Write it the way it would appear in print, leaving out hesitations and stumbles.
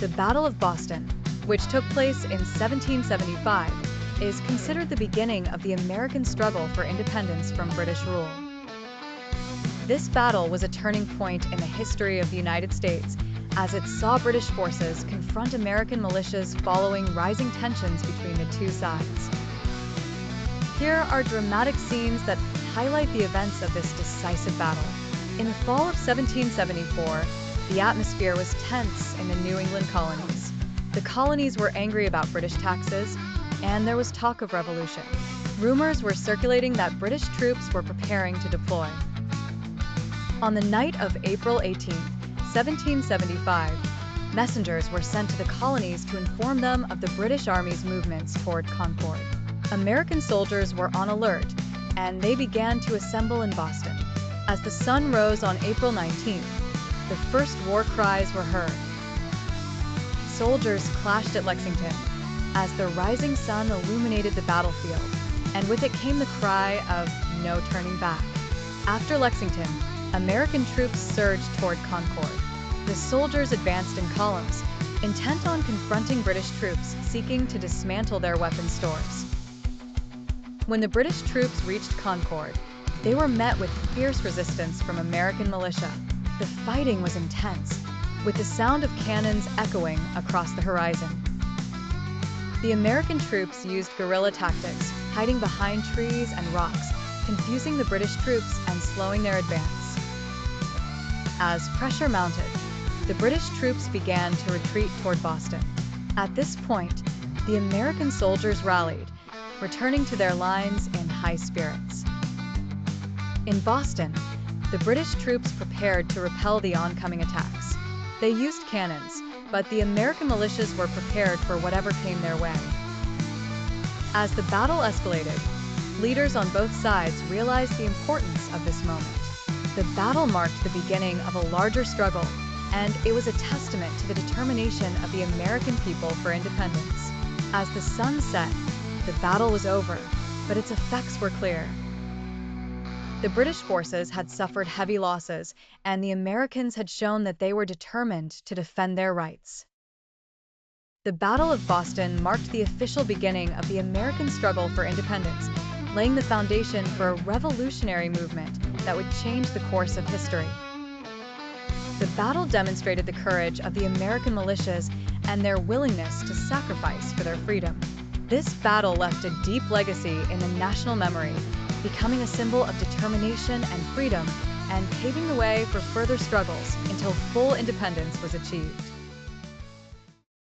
The Battle of Boston, which took place in 1775, is considered the beginning of the American struggle for independence from British rule. This battle was a turning point in the history of the United States, as it saw British forces confront American militias following rising tensions between the two sides. Here are dramatic scenes that highlight the events of this decisive battle. In the fall of 1774, the atmosphere was tense in the New England colonies. The colonies were angry about British taxes, and there was talk of revolution. Rumors were circulating that British troops were preparing to deploy. On the night of April 18, 1775, messengers were sent to the colonies to inform them of the British Army's movements toward Concord. American soldiers were on alert, and they began to assemble in Boston. As the sun rose on April 19th, the first war cries were heard. Soldiers clashed at Lexington as the rising sun illuminated the battlefield, and with it came the cry of "No turning back." After Lexington, American troops surged toward Concord. The soldiers advanced in columns, intent on confronting British troops seeking to dismantle their weapon stores. When the British troops reached Concord, they were met with fierce resistance from American militia. The fighting was intense, with the sound of cannons echoing across the horizon. The American troops used guerrilla tactics, hiding behind trees and rocks, confusing the British troops and slowing their advance. As pressure mounted, the British troops began to retreat toward Boston. At this point, the American soldiers rallied, returning to their lines in high spirits. In Boston, the British troops prepared to repel the oncoming attacks. They used cannons, but the American militias were prepared for whatever came their way. As the battle escalated, leaders on both sides realized the importance of this moment. The battle marked the beginning of a larger struggle, and it was a testament to the determination of the American people for independence. As the sun set, the battle was over, but its effects were clear. The British forces had suffered heavy losses, and the Americans had shown that they were determined to defend their rights. The Battle of Boston marked the official beginning of the American struggle for independence, laying the foundation for a revolutionary movement that would change the course of history. The battle demonstrated the courage of the American militias and their willingness to sacrifice for their freedom. This battle left a deep legacy in the national memory, becoming a symbol of determination and freedom, and paving the way for further struggles until full independence was achieved.